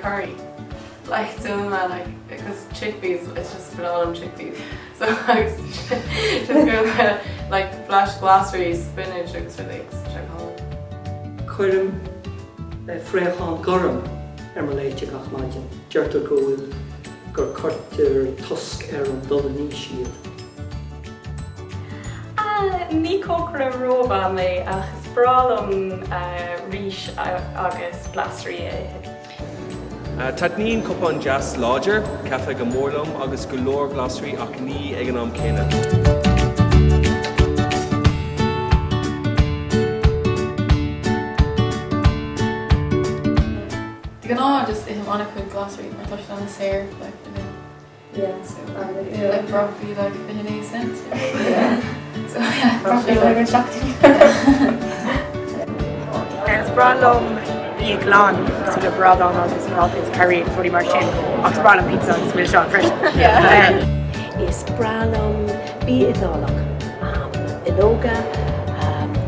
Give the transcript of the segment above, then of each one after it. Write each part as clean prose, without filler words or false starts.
curry. Like, so like, because chickpeas, it's just folláin chickpeas. So like, just go like flash glasery, spinach, agus leeks, Cuirim fréachán goram leite gach maidin. Deirtar gohfuil gur chuirtear tusk an dul ní siad. Ní cócra róbha mé agus brálam rís agus glaserí Tadnín cupán jazz láidir, cafe go mórlam agus go leor glaserí ach ní ag an am céine. just if I want to cook glossary, I touched on the sair, like, like broccoli, like, in cents. Yeah. So yeah, broccoli, like, shocked. Bralum Iaglan, sort of Bralum on this office curry, pretty much in Bralum pizza, it's really short fresh. Is Bralum Beatha, Inoga,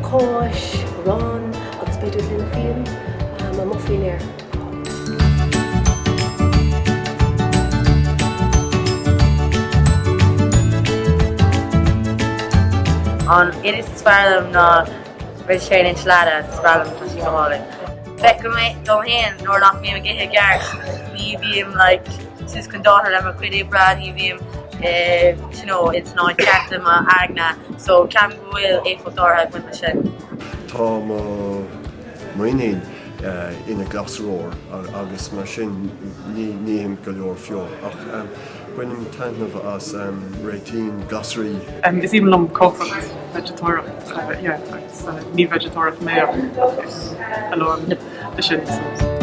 Kosh, Ron, agus beidir Linfield, a muffin air. It is Sparlam na vegetarian enchilada, Sparlam Tashikamale. Beckham don't hand nor not me get a garsh. Me being like sis daughter I'm a quiddy brad, he being you know, it's not captain agna, so can will a fotor when the shed. Tom Marine in a glass roar, agus machine ní him go leor fio. When in time of us rating glasery. It's even long coffee vegetarian. Yeah, it's vegetarian mayo. It's alone the shit.